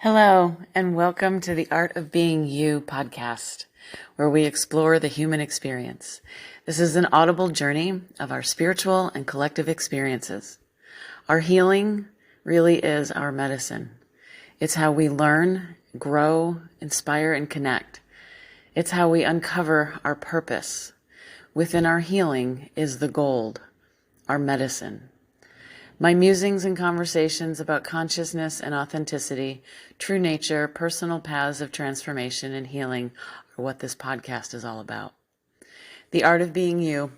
Hello, and welcome to the Art of Being You podcast, where we explore the human experience. This is an audible journey of our spiritual and collective experiences. Our healing really is our medicine. It's how we learn, grow, inspire, and connect. It's how we uncover our purpose. Within our healing is the gold, our medicine. My musings and conversations about consciousness and authenticity, true nature, personal paths of transformation and healing are what this podcast is all about. The Art of Being You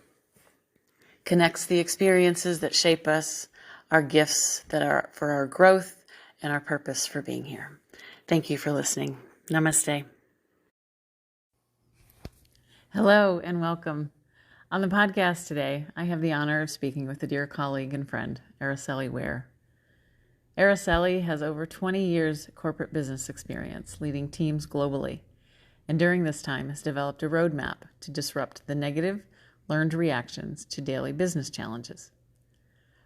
connects the experiences that shape us, our gifts that are for our growth, and our purpose for being here. Thank you for listening. Namaste. Hello and welcome. On the podcast today, I have the honor of speaking with a dear colleague and friend, Araceli Wehr. Araceli has over 20 years corporate business experience leading teams globally, and during this time has developed a roadmap to disrupt the negative, learned reactions to daily business challenges.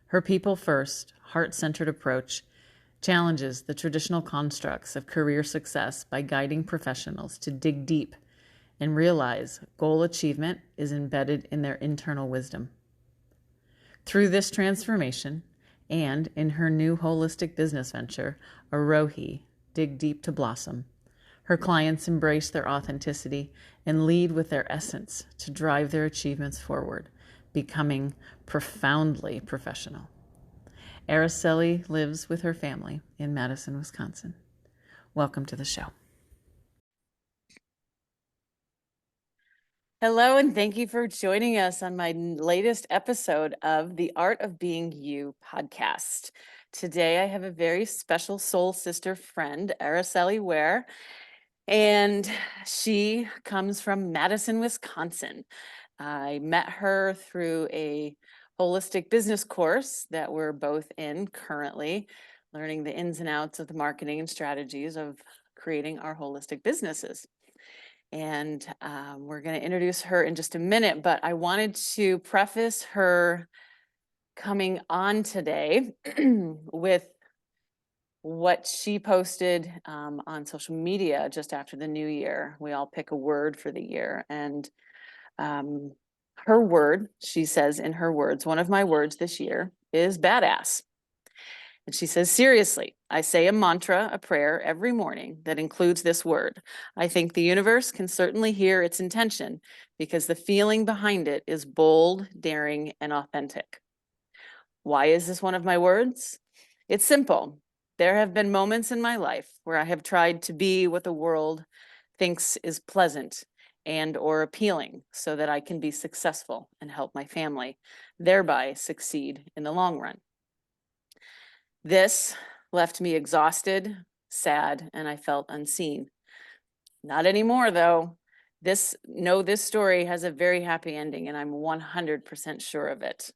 Her people-first, heart-centered approach challenges the traditional constructs of career success by guiding professionals to dig deep and realize goal achievement is embedded in their internal wisdom. Through this transformation, and in her new holistic business venture, Araceli, Dig Deep to Blossom, her clients embrace their authenticity and lead with their essence to drive their achievements forward, becoming profoundly professional. Araceli lives with her family in Madison, Wisconsin. Welcome to the show. Hello, and thank you for joining us on my latest episode of the Art of Being You podcast. Today, I have a very special soul sister friend, Araceli Wehr, and she comes from Madison, Wisconsin. I met her through a holistic business course that we're both in currently, learning the ins and outs of the marketing and strategies of creating our holistic businesses. And we're going to introduce her in just a minute, but I wanted to preface her coming on today with what she posted on social media just after the new year. We all pick a word for the year, and her word, she says in her words, one of my words this year is badass. And she says, seriously, I say a mantra, a prayer every morning that includes this word. I think the universe can certainly hear its intention because the feeling behind it is bold, daring, and authentic. Why is this one of my words? It's simple. There have been moments in my life where I have tried to be what the world thinks is pleasant and or appealing so that I can be successful and help my family, thereby succeed in the long run. This left me exhausted, sad, and I felt unseen. Not anymore, though. This story has a very happy ending, and I'm 100% sure of it.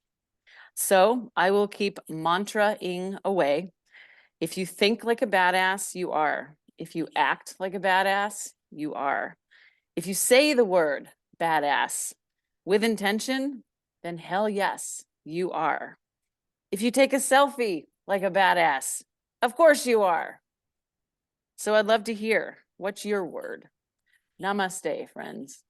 So I will keep mantra-ing away. If you think like a badass, you are. If you act like a badass, you are. If you say the word badass with intention, then hell yes, you are. If you take a selfie like a badass, of course you are. So I'd love to hear, what's your word? Namaste, friends.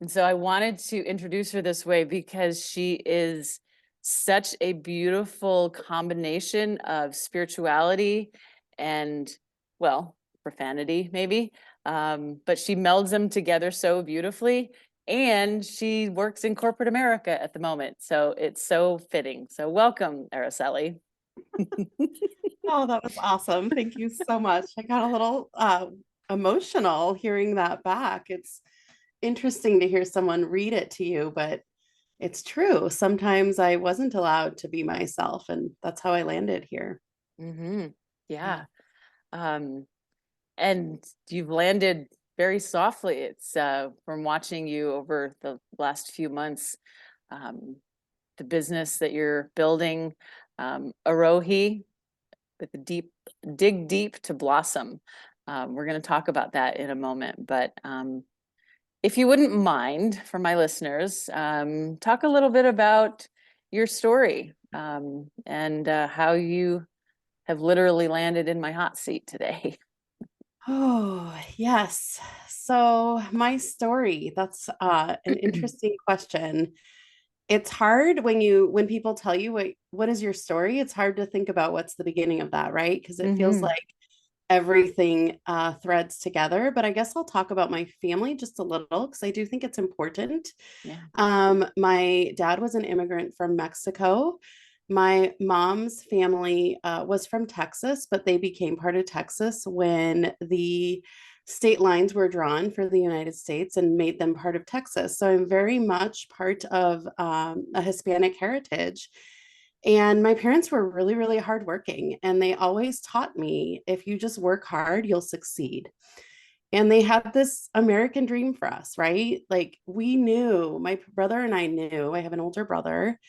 And so I wanted to introduce her this way because she is such a beautiful combination of spirituality and, well, profanity maybe, but she melds them together so beautifully. And she works in corporate America at the moment, so it's so fitting. So welcome, Araceli. Oh, that was awesome. Thank you so much. I got a little emotional hearing that back. It's interesting to hear someone read it to you, but it's true. Sometimes I wasn't allowed to be myself, and that's how I landed here. Mm-hmm. Yeah. And you've landed very softly. It's from watching you over the last few months, the business that you're building, Arohi, with the dig deep to blossom. We're going to talk about that in a moment, but if you wouldn't mind, for my listeners, talk a little bit about your story and how you have literally landed in my hot seat today. Oh, yes. So my story, that's an interesting question. It's hard when people tell you what is your story, it's hard to think about what's the beginning of that, right? Because it feels Hmm. like everything threads together. But I guess I'll talk about my family just a little because I do think it's important. Yeah. My dad was an immigrant from Mexico. My mom's family was from Texas, but they became part of Texas when the state lines were drawn for the United States and made them part of Texas. So I'm very much part of a Hispanic heritage. And my parents were really, really hardworking. And they always taught me if you just work hard, you'll succeed. And they had this American dream for us, right? Like we knew, my brother and I knew, I have an older brother.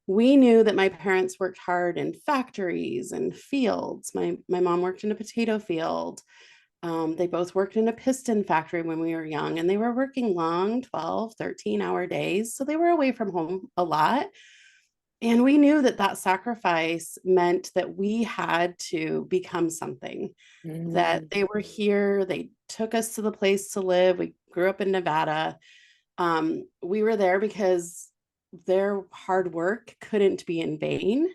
We knew that my parents worked hard in factories and fields. My mom worked in a potato field. They both worked in a piston factory when we were young, and they were working long 12, 13-hour days. So they were away from home a lot. And we knew that that sacrifice meant that we had to become something, that Mm. they were here. They took us to the place to live. We grew up in Nevada. We were there because their hard work couldn't be in vain.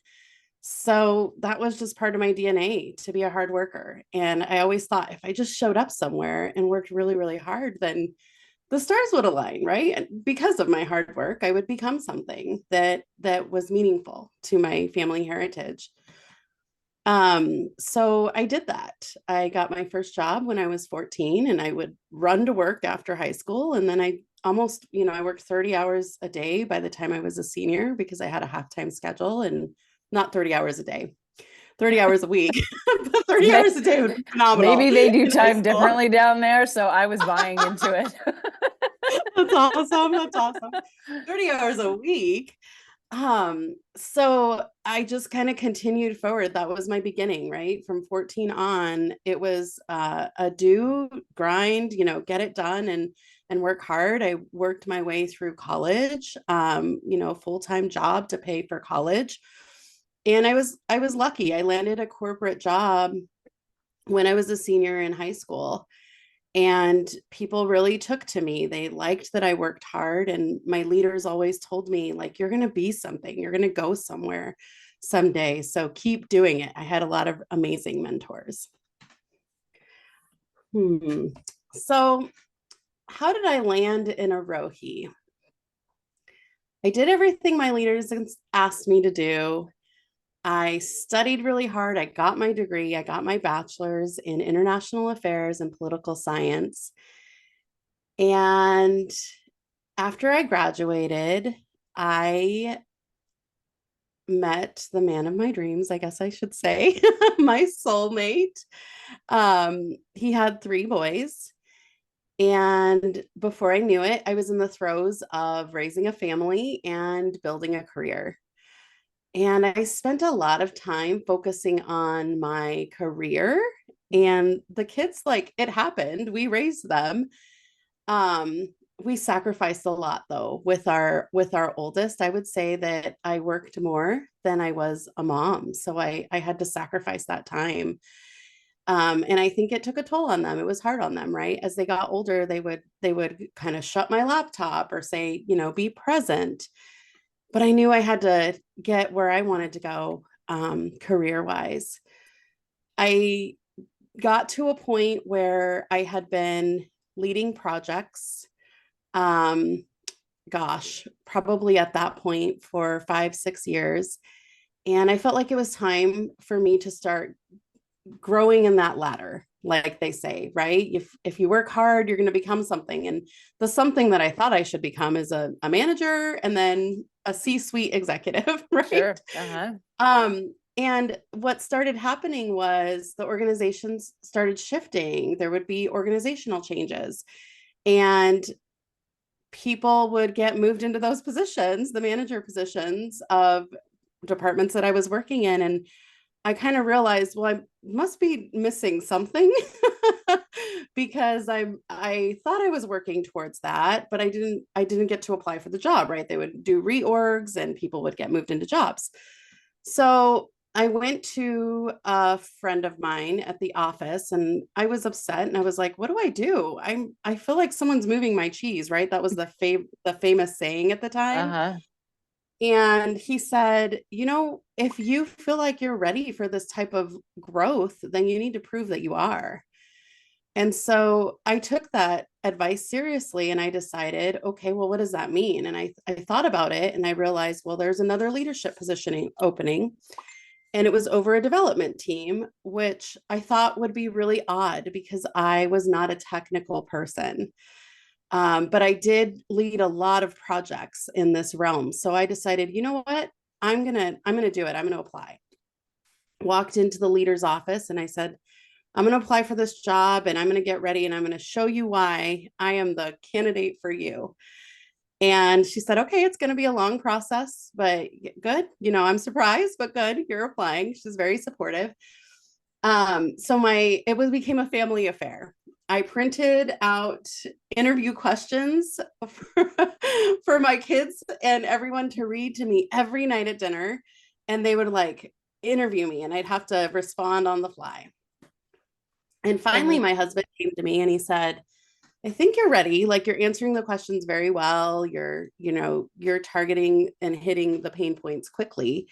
So that was just part of my DNA to be a hard worker. And I always thought if I just showed up somewhere and worked really, really hard, then the stars would align, right? And because of my hard work, I would become something that was meaningful to my family heritage. So I did that. I got my first job when I was 14 and I would run to work after high school. And then I almost, I worked 30 hours a day by the time I was a senior because I had a half-time schedule and not 30 hours a day, 30 hours a week, but 30 May- hours a day would be phenomenal Maybe they do in high time school. differently down there, so I was buying into it. That's awesome. That's awesome. 30 hours a week. So I just kind of continued forward. That was my beginning, right? From 14 on, it was a do, grind, get it done and work hard. I worked my way through college, full-time job to pay for college. And I was lucky. I landed a corporate job when I was a senior in high school. And people really took to me. They liked that I worked hard. And my leaders always told me, like, you're going to be something, you're going to go somewhere someday. So keep doing it. I had a lot of amazing mentors. Hmm. So, how did I land in a Rohi? I did everything my leaders asked me to do. I studied really hard. I got my degree. I got my bachelor's in international affairs and political science. And after I graduated, I met the man of my dreams, I guess I should say, my soulmate. He had three boys. And before I knew it, I was in the throes of raising a family and building a career. And I spent a lot of time focusing on my career and the kids, like it happened. We raised them. Um, we sacrificed a lot though with our oldest. I would say that I worked more than I was a mom. So I had to sacrifice that time. And I think it took a toll on them. It was hard on them, right? As they got older, they would kind of shut my laptop or say, be present. But I knew I had to get where I wanted to go career wise. I got to a point where I had been leading projects. Um, gosh, probably at that point for 5, 6 years. And I felt like it was time for me to start growing in that ladder, like they say, right? If you work hard, you're going to become something. And the something that I thought I should become is a manager and then a C-suite executive, right? Sure. Uh-huh. And what started happening was the organizations started shifting. There would be organizational changes. And people would get moved into those positions, the manager positions of departments that I was working in. And I kind of realized, well, I must be missing something because I thought I was working towards that, but I didn't get to apply for the job, right? They would do reorgs and people would get moved into jobs. So I went to a friend of mine at the office and I was upset and I was like, what do I do? I feel like someone's moving my cheese, right? That was the famous saying at the time. Uh-huh. And he said, if you feel like you're ready for this type of growth, then you need to prove that you are. And so I took that advice seriously and I decided, okay, well, what does that mean? And I thought about it and I realized, well, there's another leadership positioning opening. And it was over a development team, which I thought would be really odd because I was not a technical person. But I did lead a lot of projects in this realm. So I decided, you know what? I'm gonna do it. I'm gonna apply. Walked into the leader's office and I said, I'm gonna apply for this job and I'm gonna get ready and I'm gonna show you why I am the candidate for you. And she said, okay, it's going to be a long process, but good. I'm surprised, but good. You're applying. She's very supportive. So it became a family affair. I printed out interview questions for my kids and everyone to read to me every night at dinner. And they would like interview me and I'd have to respond on the fly. And finally, And my husband came to me and he said, I think you're ready. Like you're answering the questions very well. You're targeting and hitting the pain points quickly.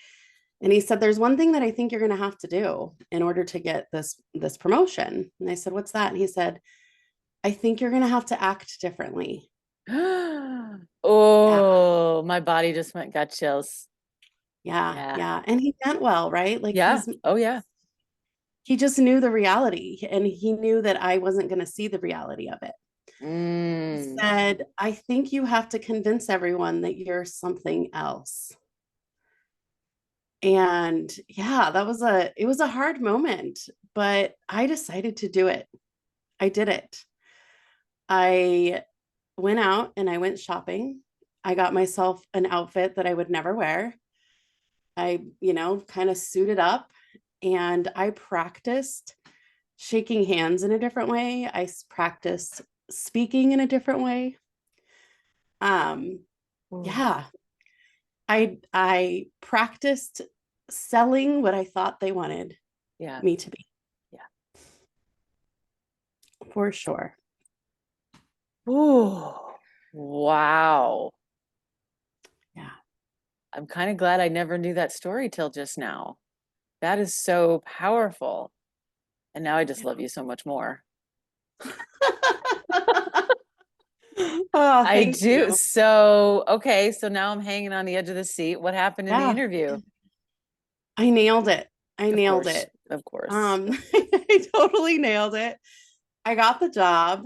And he said, there's one thing that I think you're going to have to do in order to get this promotion. And I said, what's that? And he said, I think you're going to have to act differently. Yeah. oh, my body just got chills. Yeah. Yeah. Yeah. And he meant well, right? Like Yeah. Oh, yeah. he just knew the reality and he knew that I wasn't going to see the reality of it. He Mm. said, I think you have to convince everyone that you're something else. And yeah, it was a hard moment, but I decided to do it. I did it. I went out and I went shopping. I got myself an outfit that I would never wear. I, kind of suited up and I practiced shaking hands in a different way. Practiced speaking in a different way. Um, Ooh. yeah, I practiced selling what I thought they wanted Yeah. me to be, Yeah. for sure. Ooh. Wow. Yeah. I'm kind of glad I never knew that story till just now. That is so powerful. And now I just love you so much more. Oh, I thank do. you. So, okay. So now I'm hanging on the edge of the seat. What happened in the Yeah, interview? I nailed it. I Of nailed course. it. Of course. I totally nailed it. I got the job.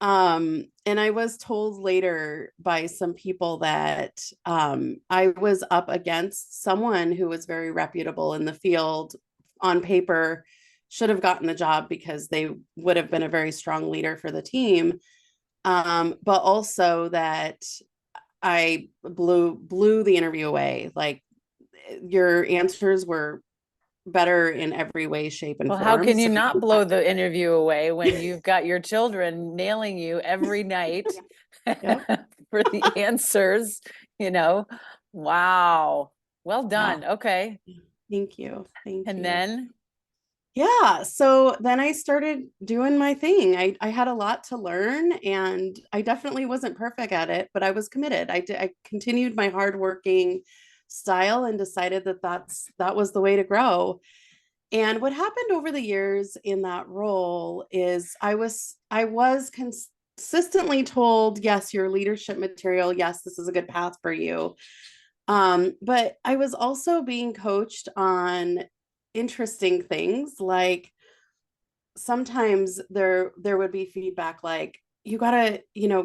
And I was told later by some people that I was up against someone who was very reputable in the field on paper, should have gotten the job because they would have been a very strong leader for the team. But also that I blew the interview away. Like your answers were better in every way, shape, and Well, how form. can you So not you blow the interview away when you've got your children nailing you every night yep. for the answers, you know? Wow. Well Yeah. done. Okay. Thank you. Thank And you. then, Yeah. So then I started doing my thing. I had a lot to learn and I definitely wasn't perfect at it, but I was committed. I continued my hardworking style and decided that that was the way to grow. And what happened over the years in that role is I was consistently told, yes, your leadership material, yes, this is a good path for you. But I was also being coached on interesting things like sometimes there would be feedback like you got to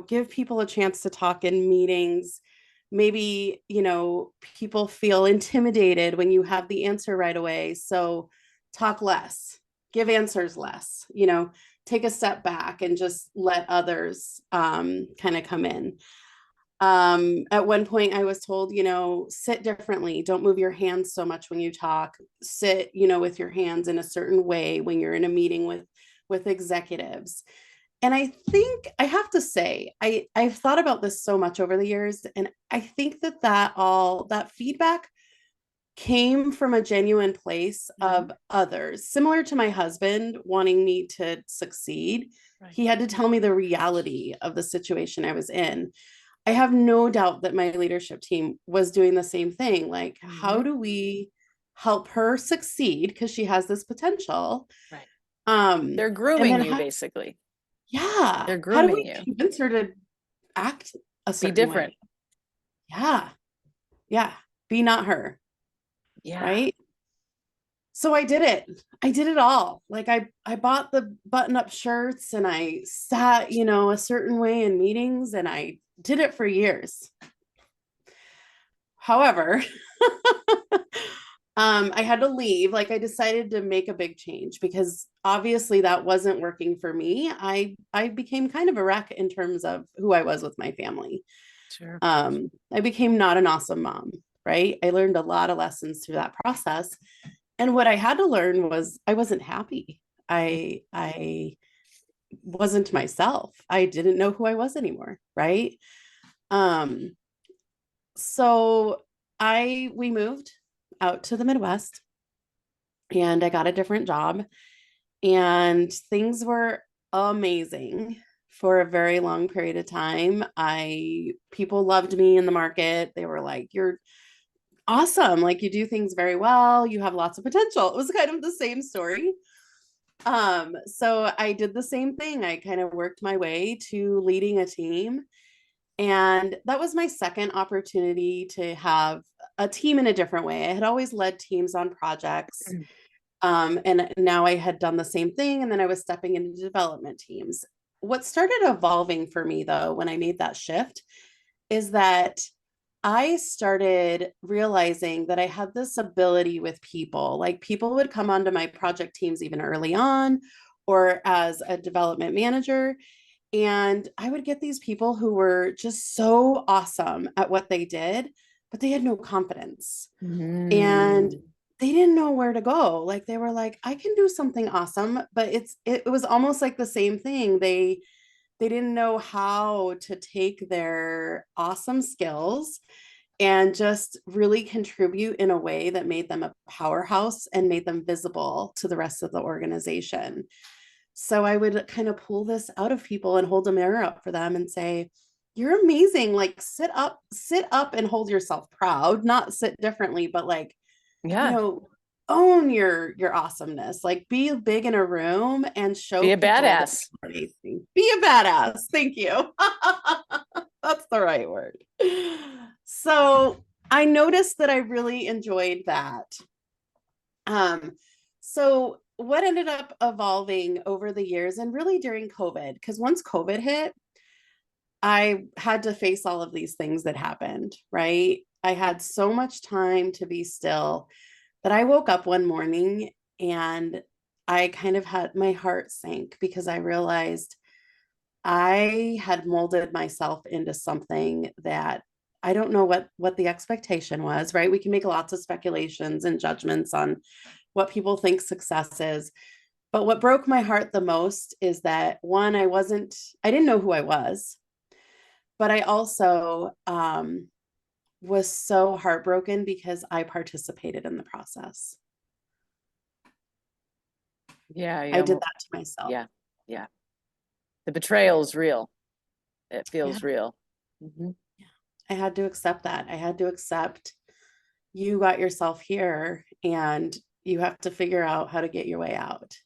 give people a chance to talk in meetings. Maybe people feel intimidated when you have the answer right away, so talk less, give answers less, take a step back and just let others kind of come in. At one point I was told, sit differently, don't move your hands so much when you talk, sit, with your hands in a certain way when you're in a meeting with executives. And I think I have to say, I've thought about this so much over the years, and I think that all that feedback came from a genuine place Mhm. of others, similar to my husband wanting me to succeed. Right. He had to tell me the reality of the situation I was in. I have no doubt that my leadership team was doing the same thing. Like, how Mhm. do we help her succeed because she has this potential? Right. Um, They're and grooming then you, how, basically. yeah, They're how do grooming we you. convince her to act a Be certain different. way? Yeah, yeah, be not her, Yeah. right? So I did it. I did it all. Like I bought the button-up shirts and I sat, a certain way in meetings and I did it for years. However, I had to leave. Like I decided to make a big change because obviously that wasn't working for me. I became kind of a wreck in terms of who I was with my family. Sure. I became not an awesome mom, right? I learned a lot of lessons through that process. And what I had to learn was I wasn't happy. I wasn't myself. I didn't know who I was anymore, right? Um, so I we moved out to the Midwest and I got a different job and things were amazing for a very long period of time. I People loved me in the market. They were like, "You're awesome. Like you do things very well. You have lots of potential." It was kind of the same story. So I did the same thing. I kind of worked my way to leading a team. And that was my second opportunity to have a team in a different way. I had always led teams on projects. And now I had done the same thing. And then I was stepping into development teams. What started evolving for me, though, when I made that shift is that I started realizing that I had this ability with people. Like people would come onto my project teams even early on or as a development manager. And I would get these people who were just so awesome at what they did, but they had no confidence. And Mm. they didn't know where to go. Like they were like, I can do something awesome, but it was almost like the same thing. They didn't know how to take their awesome skills and just really contribute in a way that made them a powerhouse and made them visible to the rest of the organization. So I would kind of pull this out of people and hold a mirror up for them and say, "You're amazing. Like sit up and hold yourself proud, not sit differently, but like, you Yeah. know, own your awesomeness. Like be big in a room and Be show a people that badass. you're amazing. Be a badass." Thank you. That's the right word. So I noticed that I really enjoyed that. So what ended up evolving over the years and really during COVID, because once COVID hit, I had to face all of these things that happened, right? I had so much time to be still that I woke up one morning and I kind of had my heart sank because I realized I had molded myself into something that I don't know what the expectation was, right? We can make lots of speculations and judgments on what people think success is. But what broke my heart the most is that one, I didn't know who I was, but I also was so heartbroken because I participated in the process. Yeah. I did that to myself. Yeah. Yeah. The betrayal's real. It Yeah. feels real. Hmm. I had to accept that. I had to accept you got yourself here and you have to figure out how to get your way out.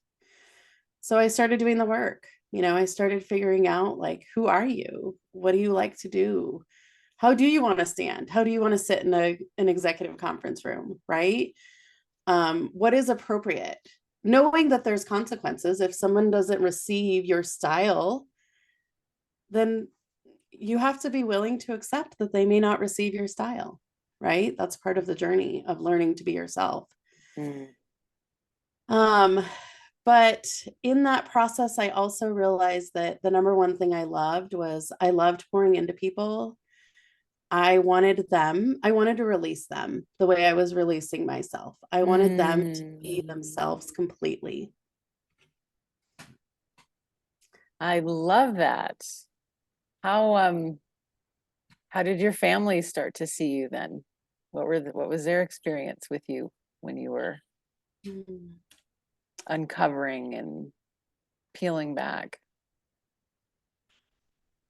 So I started doing the work. I started figuring out like, who are you? What do you like to do? How do you want to stand? How do you want to sit in an executive conference room? Right? What is appropriate? Knowing that there's consequences. If someone doesn't receive your style, then you have to be willing to accept that they may not receive your style. Right? That's part of the journey of learning to be yourself. Mm. Um, but in that process, I also realized that the number one thing I loved pouring into people. I wanted to release them the way I was releasing myself. I wanted them to be Mm. themselves completely. I love that. How how did your family start to see you then? What was their experience with you when you were Mm. uncovering and peeling back?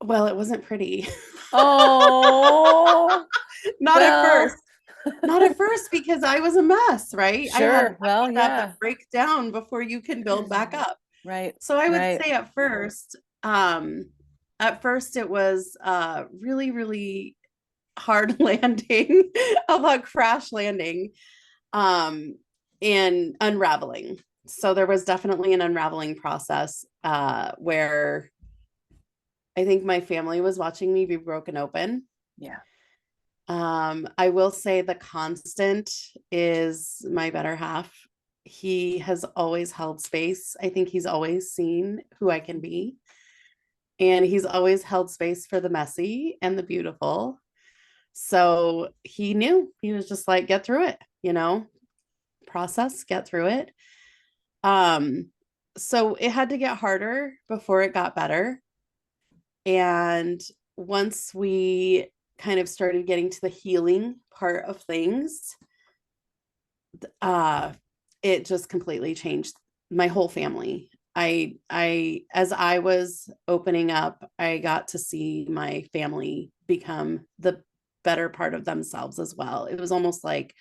Well, it wasn't pretty. Oh, Not at well, first. Not at first, because I was a mess, right? I had sure. Well, to have that yeah. break down before you can build back up. Right, So I would right. say um, at first it was really, really hard landing, a crash landing, um, and unraveling. So there was definitely an unraveling process where I think my family was watching me be broken open. Yeah, I will say the constant is my better half. He has always held space. I think he's always seen who I can be. And he's always held space for the messy and the beautiful. So he knew, he was just like, get through it, process, get through it. Um, so it had to get harder before it got better. And once we kind of started getting to the healing part of things, uh it just completely changed my whole family. I as I was opening up, I got to see my family become the better part of themselves as well. It was almost like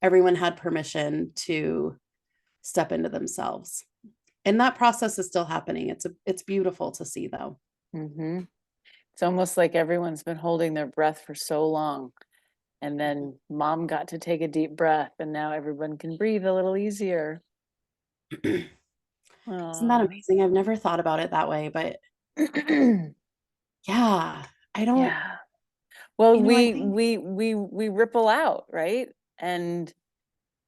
everyone had permission to step into themselves. And that process is still happening. It's beautiful to see though. mm-hmm. It's almost like everyone's been holding their breath for so long. And then mom got to take a deep breath, and now everyone can breathe a little easier. Isn't that Oh, amazing? I've never thought about it that way, but yeah, I don't, yeah. Well, I we think we we we ripple out, right? And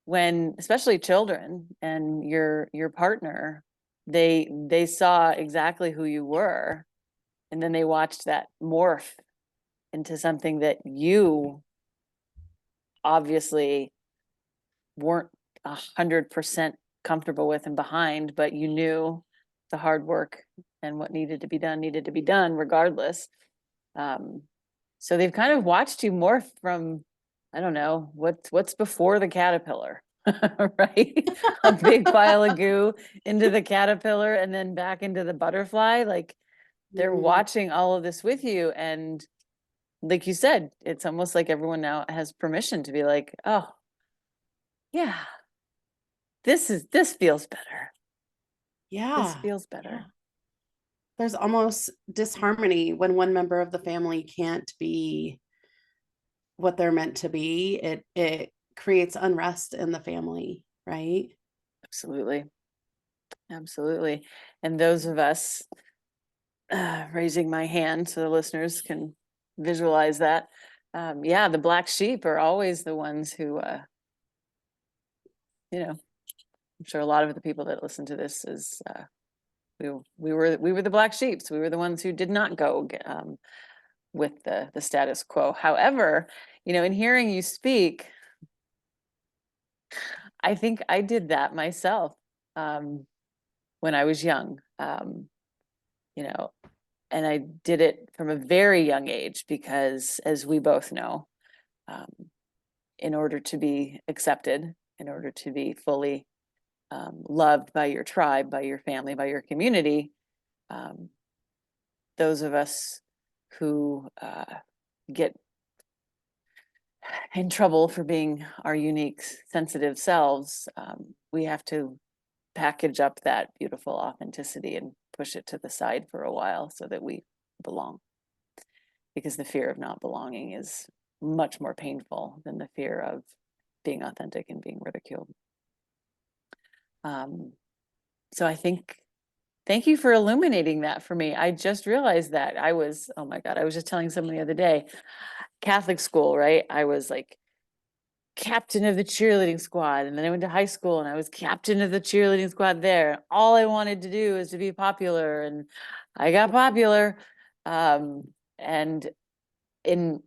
when, especially children and your partner, they saw exactly who you were, and then they watched that morph into something that you obviously weren't 100% comfortable with and behind, but you knew the hard work and what needed to be done regardless. Um, so they've kind of watched you morph from, I don't know, what's before the caterpillar, right? A big pile of goo into the caterpillar and then back into the butterfly. Like they're mm, watching all of this with you. And like you said, it's almost like everyone now has permission to be like, oh, yeah, this feels better. This yeah, feels yeah. better. There's almost disharmony when one member of the family can't be what they're meant to be. It creates unrest in the family, right? Absolutely. Absolutely. And those of us, raising my hand so the listeners can visualize that. Yeah, the black sheep are always the ones who, I'm sure a lot of the people that listen to this is, we were the black sheeps. We were the ones who did not go with the status quo. However, in hearing you speak, I think I did that myself um, when I was young. You know, and I did it from a very young age because, as we both know, um, in order to be accepted, in order to be fully loved by your tribe, by your family, by your community, um, those of us who get in trouble for being our unique, sensitive selves, we have to package up that beautiful authenticity and push it to the side for a while so that we belong. Because the fear of not belonging is much more painful than the fear of being authentic and being ridiculed. Um, so I think, thank you for illuminating that for me. I just realized that oh my God, I was just telling someone the other day, Catholic school, right? I was like captain of the cheerleading squad. And then I went to high school and I was captain of the cheerleading squad there. All I wanted to do is to be popular, and I got popular. And in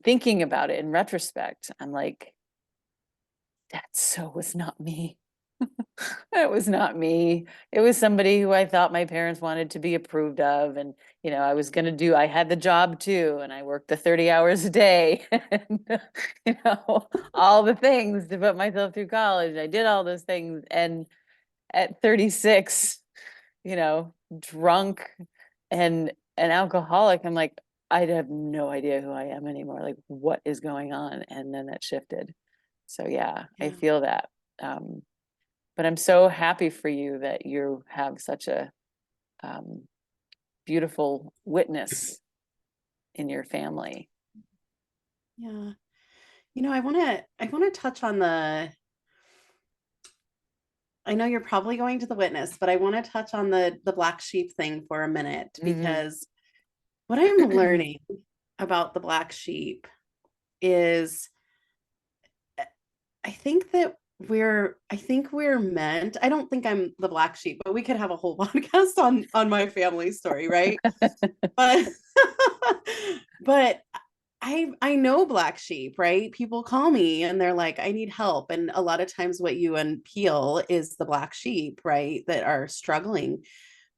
thinking about it in retrospect, I'm like, that so was not me. It was not me. It was somebody who I thought my parents wanted to be approved of. And, I had the job too, and I worked the 30 hours a day and, all the things to put myself through college. I did all those things. And at 36, drunk and an alcoholic, I'm like, I have no idea who I am anymore. Like, what is going on? And then that shifted. So yeah, I Yeah. feel that. Um, but I'm so happy for you that you have such a um, beautiful witness in your family. Yeah. I want to touch on I know you're probably going to the witness, but I want to touch on the black sheep thing for a minute, Mhm. because what I'm learning about the black sheep is I think that I think we're meant. I don't think I'm the black sheep, but we could have a whole podcast on my family story, right? But but I know black sheep, right? People call me and they're like, I need help. And a lot of times what you unpeel is the black sheep, right? That are struggling.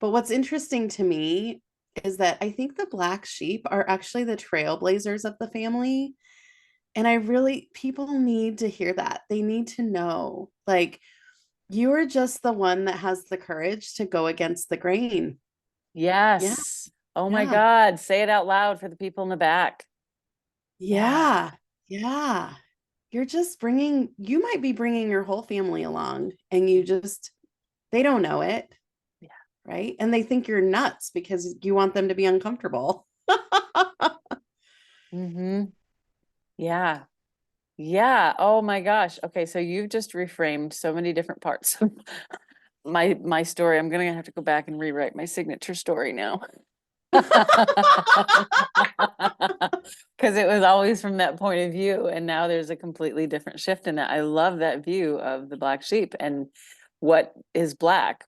But what's interesting to me is that I think the black sheep are actually the trailblazers of the family. And people need to hear that. They need to know, like, you are just the one that has the courage to go against the grain. Yeah, Yes. Oh my yeah, God. Say it out loud for the people in the back. Yeah. yeah, yeah. You might be bringing your whole family along and they don't know it, Yeah. right? And they think you're nuts because you want them to be uncomfortable. Mm-hmm. Yeah. Yeah. Oh my gosh. Okay. So you've just reframed so many different parts of my story. I'm gonna have to go back and rewrite my signature story now. Because it was always from that point of view, and now there's a completely different shift in that. I love that view of the black sheep. And what is black?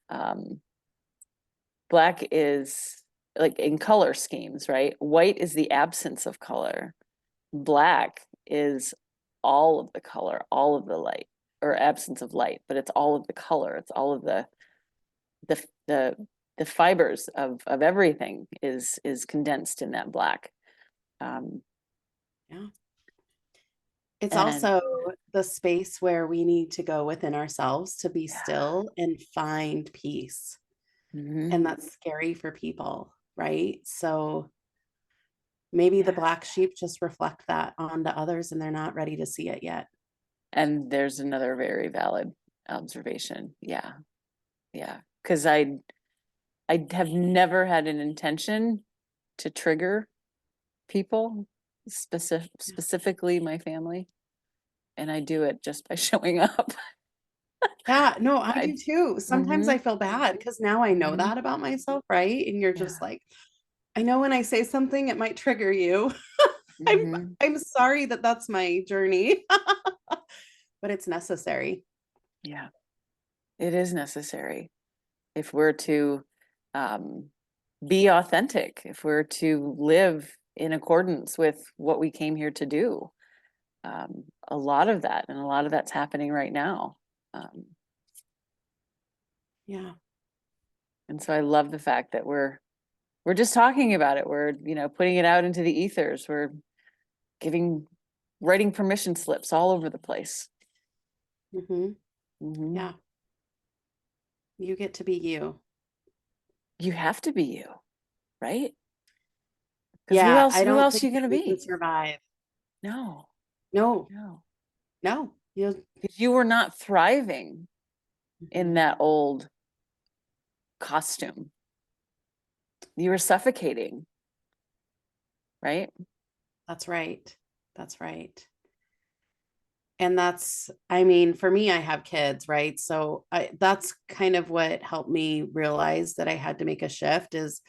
Um, black is like in color schemes, right? White is the absence of color. Black is all of the color, all of the light, or absence of light, but it's all of the color. It's all of the the the fibers of everything is condensed in that black. Um, Yeah. It's and also the space where we need to go within ourselves to be yeah. still and find peace. Hmm. And that's scary for people, right? So maybe the Yeah. black sheep just reflect that onto others and they're not ready to see it yet. And there's another very valid observation. Yeah. Yeah. Because I have never had an intention to trigger people, specifically my family, and I do it just by showing up. Yeah, no, I I do too. Sometimes hmm I feel bad because now I know hmm that about myself, right? And you're just yeah. like, I know when I say something, it might trigger you. I'm Hmm. I'm sorry that that's my journey, but it's necessary. Yeah. It is necessary if we're to um, be authentic, if we're to live in accordance with what we came here to do. A lot of that, and a lot of that's happening right now. Um, Yeah. and so I love the fact that we're just talking about it. We're putting it out into the ethers. We're giving writing permission slips all over the place. Hmm. Hmm. Yeah. You get to be you. You have to be you, right? Because who Yeah, else? I Who don't else think are you that gonna we can be? survive. No, No, no. no. Because you were not thriving in Mhm. that old costume. You were suffocating, right? That's right. That's right. And I mean, for me, I have kids, right? So that's kind of what helped me realize that I had to make a shift is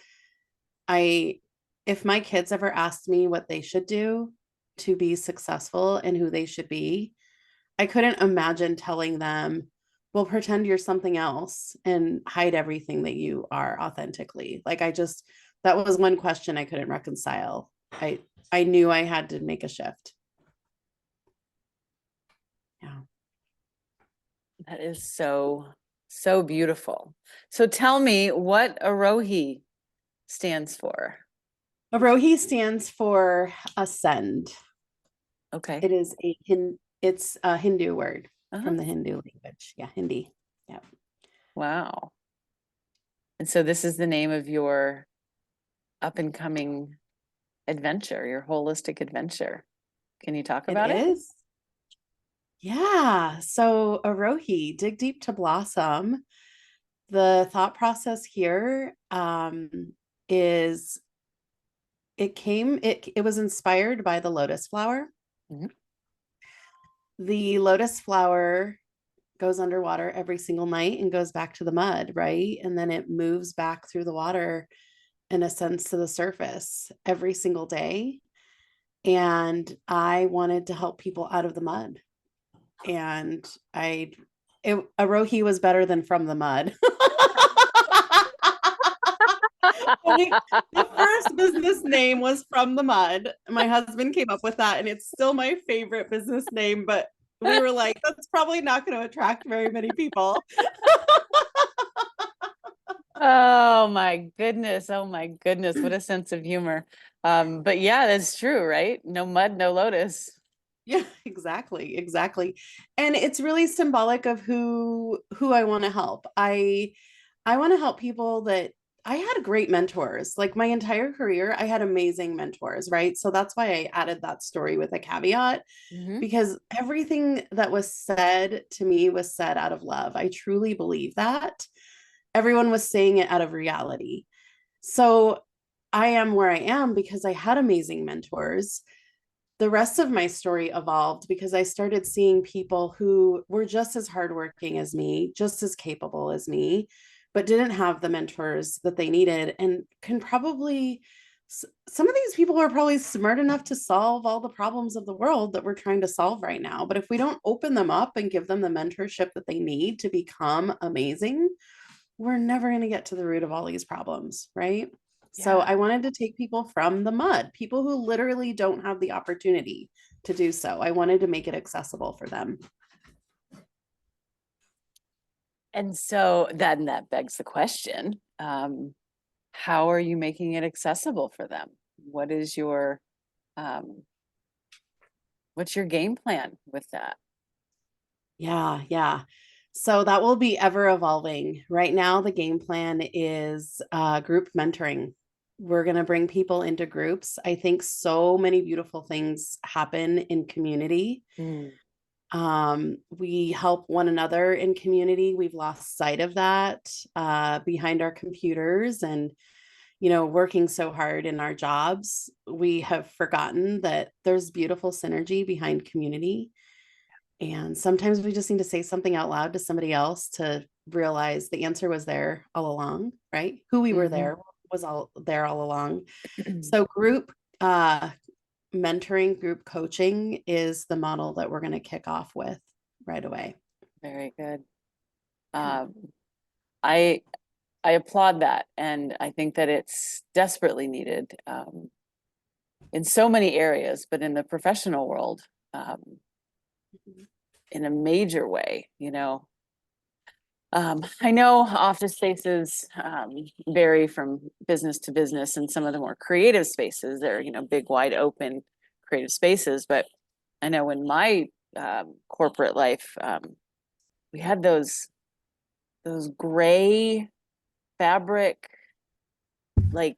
I, if my kids ever asked me what they should do to be successful and who they should be, I couldn't imagine telling them, well, pretend you're something else and hide everything that you are authentically. That was one question I couldn't reconcile. I knew I had to make a shift. Yeah. That is so, so beautiful. So tell me what Arohi stands for. Arohi stands for ascend. Okay. It's a Hindu word Uh-huh. from the Hindu language. Yeah, Hindi. Yeah. Wow. And so this is the name of your up and coming adventure, your holistic adventure. Can you talk It about it? is. Yeah. So Arohi, dig deep to blossom. The thought process here is it was inspired by the lotus flower. Mhm. The lotus flower goes underwater every single night and goes back to the mud, right? And then it moves back through the water and ascends to the surface every single day. And I wanted to help people out of the mud. And Arohi was better than from the mud. we, the first business name was From the Mud. My husband came up with that, and it's still my favorite business name. But we were like, that's probably not going to attract very many people. Oh my goodness. Oh my goodness. What a sense of humor. But yeah, that's true, right? No mud, no lotus. Yeah, exactly, exactly. And it's really symbolic of who I want to help. I want to help people that I had great mentors. Like my entire career, I had amazing mentors, right? So that's why I added that story with a caveat Hmm. because everything that was said to me was said out of love. I truly believe that. Everyone was saying it out of reality. So I am where I am because I had amazing mentors. The rest of my story evolved because I started seeing people who were just as hardworking as me, just as capable as me, but didn't have the mentors that they needed and can probably some of these people are probably smart enough to solve all the problems of the world that we're trying to solve right now. But if we don't open them up and give them the mentorship that they need to become amazing, we're never going to get to the root of all these problems, right? So Yeah. I wanted to take people from the mud, people who literally don't have the opportunity to do so. I wanted to make it accessible for them. And so then that begs the question, how are you making it accessible for them? What is um, what's your game plan with that? Yeah, yeah. So that will be ever evolving. Right now, the game plan is group mentoring. We're going to bring people into groups. I think so many beautiful things happen in community. Mm. We help one another in community. We've lost sight of that behind our computers and, working so hard in our jobs. We have forgotten that there's beautiful synergy behind community. And sometimes we just need to say something out loud to somebody else to realize the answer was there all along, right? Who we were Hmm. there was all there all along. So group mentoring, group coaching is the model that we're going to kick off with right away. Very good. Yeah. Um, I I applaud that, and I think that it's desperately needed in so many areas, but in the professional world, um, Mhm. in a major way. I know office spaces vary from business to business, and some of the more creative spaces, they're big, wide open, creative spaces. But I know in my corporate life, we had those gray fabric, like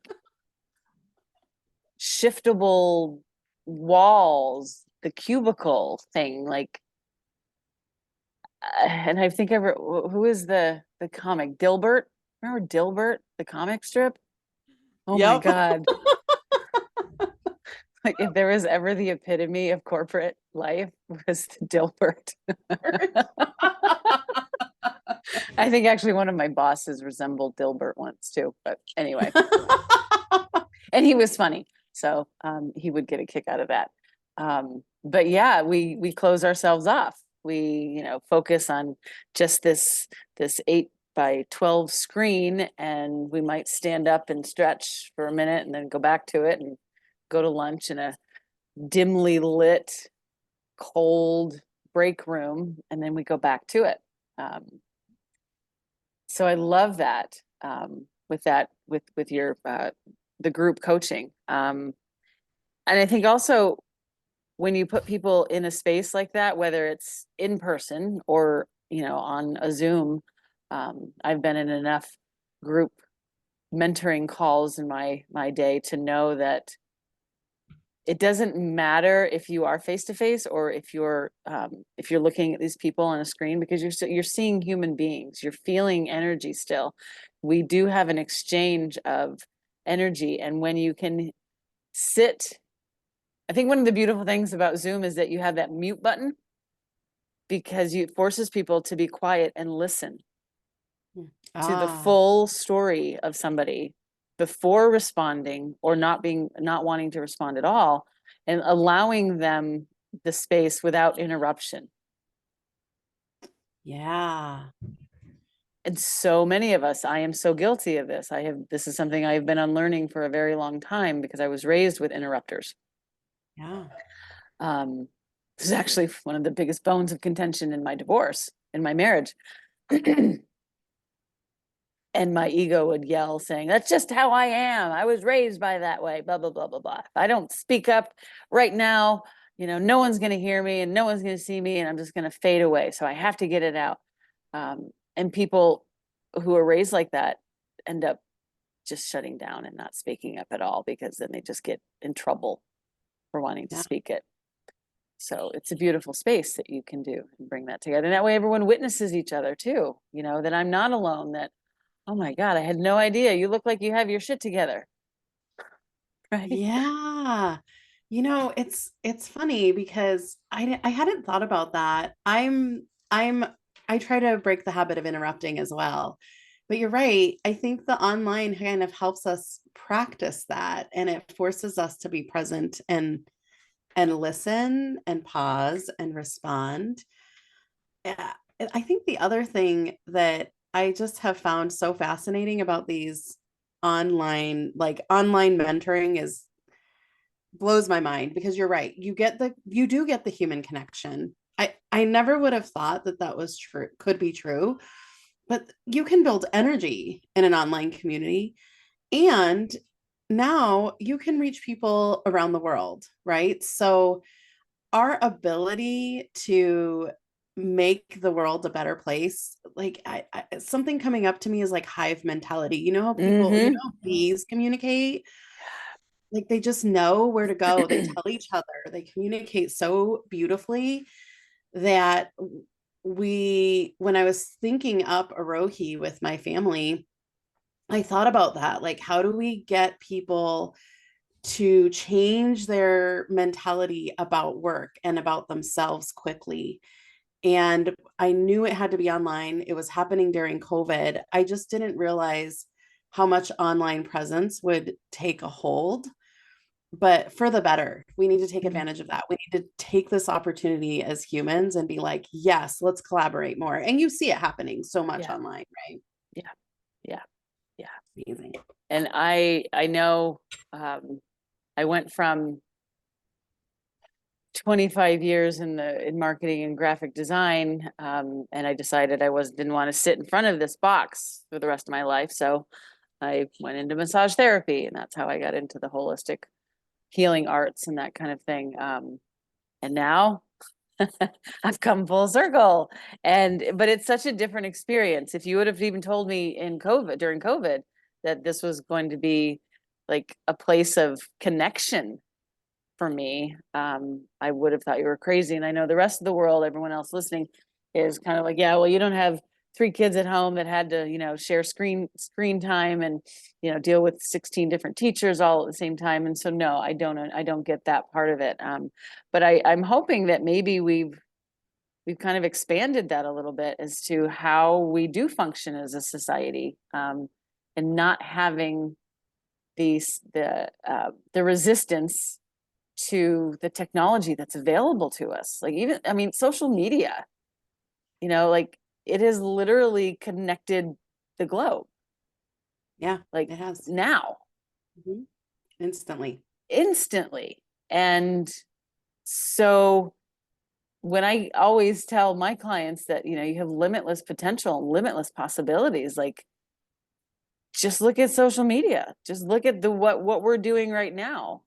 shiftable walls, the cubicle thing, like, and I think ever who is the comic Dilbert? Remember Dilbert, the comic strip? Oh my Yep. God. Like if there was ever the epitome of corporate life was the Dilbert. I think actually one of my bosses resembled Dilbert once too, but anyway, and he was funny. So he would get a kick out of that. But yeah, we close ourselves off. We, focus on just this 8 by 12 screen, and we might stand up and stretch for a minute and then go back to it and go to lunch in a dimly lit, cold break room, and then we go back to it. So I love that, with your, the group coaching. And I think also when you put people in a space like that, whether it's in person or, on a Zoom, I've been in enough group mentoring calls in my day to know that it doesn't matter if you are face to face or if you're looking at these people on a screen, because you're seeing human beings, you're feeling energy still. We do have an exchange of energy, and when you can sit, I think one of the beautiful things about Zoom is that you have that mute button, because it forces people to be quiet and listen to the Ah, full story of somebody before responding or not wanting to respond at all, and allowing them the space without interruption. yeah. And so many of us, I am so guilty of this. This is something I've been unlearning for a very long time, because I was raised with interrupters. Yeah. This is actually one of the biggest bones of contention in my divorce, in my marriage. And my ego would yell, saying, "That's just how I am. I was raised by that way, blah, blah, blah, blah, blah. If I don't speak up right now, no one's going to hear me and no one's going to see me, and I'm just going to fade away. So I have to get it out." And people who are raised like that end up just shutting down and not speaking up at all, because then they just get in trouble for wanting to Yeah. speak it. So it's a beautiful space that you can do and bring that together. And that way everyone witnesses each other too, that I'm not alone, that, oh my God, I had no idea. You look like you have your shit together. Right? Yeah. It's funny because I hadn't thought about that. I try to break the habit of interrupting as well. But you're right. I think the online kind of helps us practice that, and it forces us to be present and listen and pause and respond. Yeah. And I think the other thing that I just have found so fascinating about these online mentoring is blows my mind, because you're right. You do get the human connection. I never would have thought that that was true, could be true, but you can build energy in an online community, and now you can reach people around the world, right? So our ability to make the world a better place, like something coming up to me is like hive mentality. You know how Mm-hmm. bees communicate? Like they just know where to go. They tell each other. They communicate so beautifully that when I was thinking up Arohi with my family, I thought about that. Like, how do we get people to change their mentality about work and about themselves quickly? And I knew it had to be online. It was happening during COVID. I just didn't realize how much online presence would take a hold, but for the better. We need to take Mm-hmm. advantage of that. We need to take this opportunity as humans and be like, yes, let's collaborate more. And you see it happening so much Yeah. online, right? Yeah. Yeah. Yeah. Amazing. And I know, I went from 25 years in marketing and graphic design, and I decided I didn't want to sit in front of this box for the rest of my life. So I went into massage therapy, and that's how I got into the holistic healing arts and that kind of thing. And now I've come full circle. But it's such a different experience. If you would have even told me during COVID, that this was going to be like a place of connection for me, I would have thought you were crazy. And I know the rest of the world, everyone else listening, is kind of like, yeah, well, you don't have 3 kids at home that had to, share screen time and, deal with 16 different teachers all at the same time. And so, no, I don't get that part of it. But I'm hoping that maybe we've kind of expanded that a little bit as to how we do function as a society, and not having the resistance to the technology that's available to us. Like, even, I mean, social media, like, it has literally connected the globe, Yeah, like, it has. now, Mhm. Instantly. instantly. And so when I always tell my clients that, you have limitless potential, limitless possibilities, like just look at social media. Just look at what we're doing right now.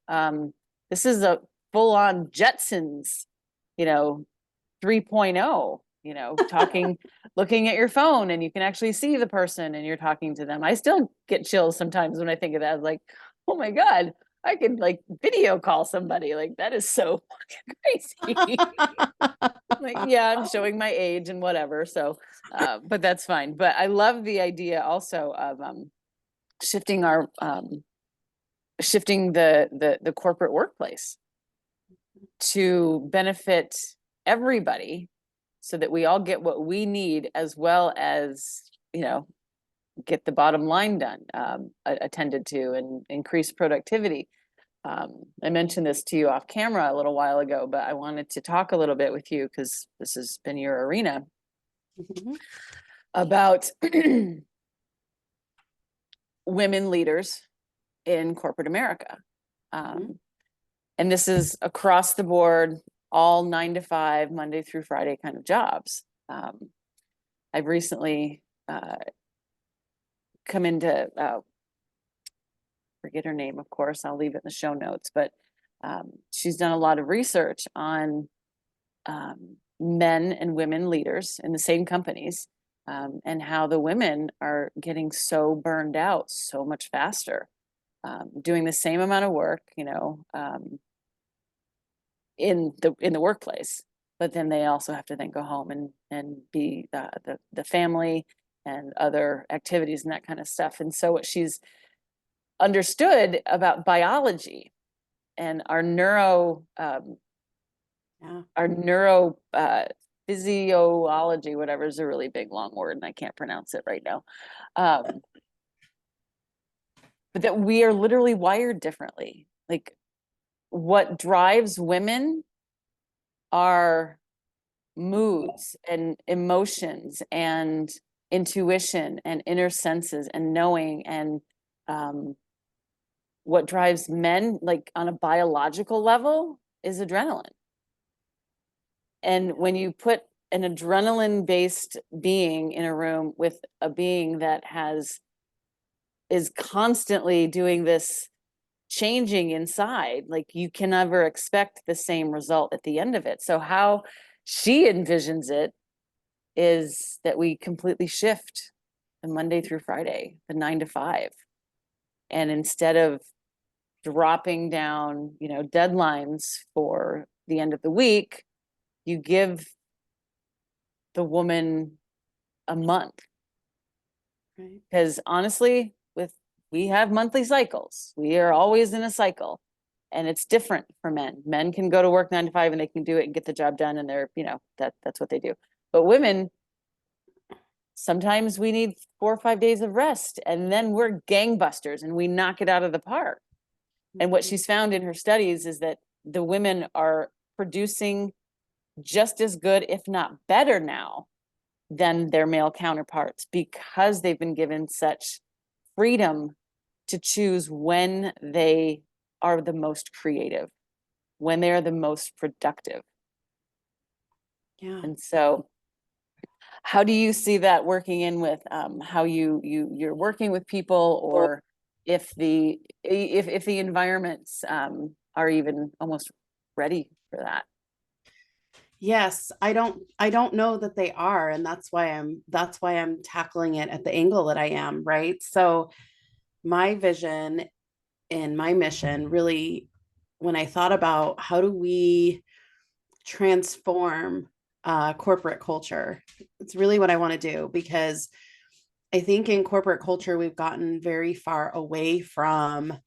This is a full on Jetsons, you know, 3.0, talking, looking at your phone and you can actually see the person and you're talking to them. I still get chills sometimes when I think of that. Like, oh my God, I could like video call somebody. Like that is so fucking crazy. Like, yeah, I'm showing my age and whatever. So, but that's fine. But I love the idea also of shifting our shifting the corporate workplace to benefit everybody so that we all get what we need as well as get the bottom line done, attended to, and increase productivity. I mentioned this to you off camera a little while ago, but I wanted to talk a little bit with you because this has been your arena about women leaders in corporate America. And this is across the board, all 9 to 5, Monday through Friday kind of jobs. I've recently come into, forget her name, of course, I'll leave it in the show notes, but she's done a lot of research on men and women leaders in the same companies, and how the women are getting so burned out so much faster, doing the same amount of work, in the workplace, but then they also have to then go home and be the family and other activities and that kind of stuff. And so what she's understood about biology and our physiology, whatever, is a really big long word and I can't pronounce it right now, but that we are literally wired differently. Like what drives women are moods and emotions and intuition and inner senses and knowing, and what drives men, like on a biological level, is adrenaline. And when you put an adrenaline based being in a room with a being that is constantly doing this changing inside, like you can never expect the same result at the end of it. So how she envisions it is that we completely shift the Monday through Friday, the 9 to 5. And instead of dropping down, deadlines for the end of the week, you give the woman a month. Right. Because honestly, we have monthly cycles. We are always in a cycle. And it's different for men. Men can go to work 9 to 5 and they can do it and get the job done, and they're, that's what they do. But women, sometimes we need 4 or 5 days of rest, and then we're gangbusters and we knock it out of the park. And what she's found in her studies is that the women are producing just as good, if not better now, than their male counterparts, because they've been given such freedom to choose when they are the most creative, when they are the most productive. Yeah. And so how do you see that working in with how you're working with people, or if the environments are even almost ready for that? Yes, I don't know that they are, and that's why I'm tackling it at the angle that I am, right? So my vision and my mission really, when I thought about how do we transform corporate culture, it's really what I want to do, because I think in corporate culture we've gotten very far away from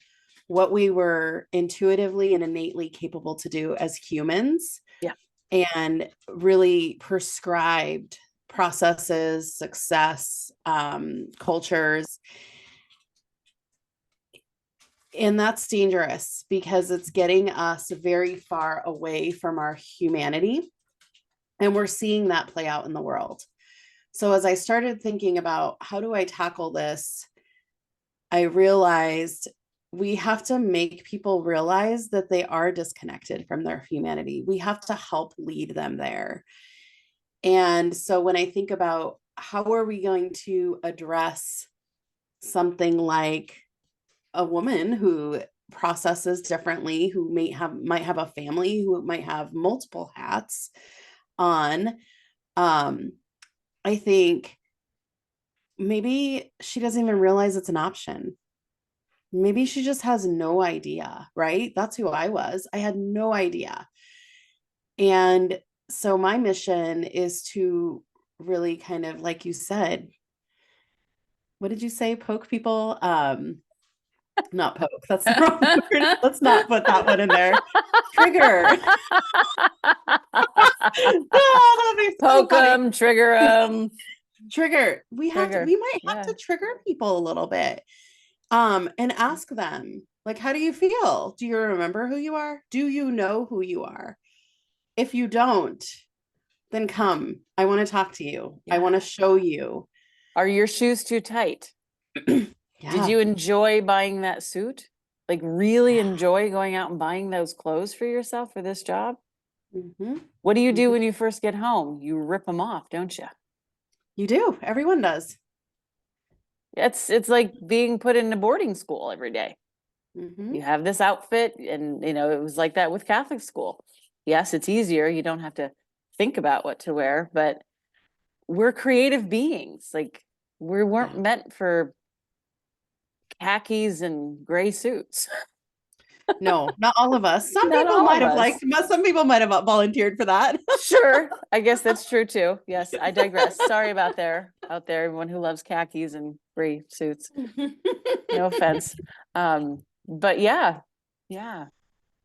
what we were intuitively and innately capable to do as humans, Yeah. and really prescribed processes, success, cultures. And that's dangerous because it's getting us very far away from our humanity. And we're seeing that play out in the world. So as I started thinking about how do I tackle this, I realized we have to make people realize that they are disconnected from their humanity. We have to help lead them there. And so when I think about how are we going to address something like a woman who processes differently, who might have a family, who might have multiple hats on, I think maybe she doesn't even realize it's an option. Maybe she just has no idea, right? That's who I was. I had no idea. And so my mission is to really kind of, like you said, what did you say? Poke people? Not poke. That's the wrong word. Let's not put that one in there. Trigger. Oh, that'd be so Poke funny. them, trigger them, Trigger. trigger. We might have Yeah. to trigger people a little bit. And ask them, like, how do you feel? Do you remember who you are? Do you know who you are? If you don't, then come. I want to talk to you. I Yeah. want to show you. Are your shoes too tight? Did Yeah. you enjoy buying that suit? Like really Yeah. enjoy going out and buying those clothes for yourself for this job? Mm-hmm. What do you do Mm-hmm. when you first get home? You rip them off, don't you? You do. Everyone does. It's like being put into boarding school every day. Mm-hmm. You have this outfit, and it was like that with Catholic school. Yes, it's easier. You don't have to think about what to wear, but we're creative beings. Like we weren't Yeah. meant for khakis and gray suits. No, not all of us. Not all of us. Some people might have volunteered for that. Sure, I guess that's true too. Yes, I digress. Sorry about out there, everyone who loves khakis and gray suits. No offense. But yeah, yeah.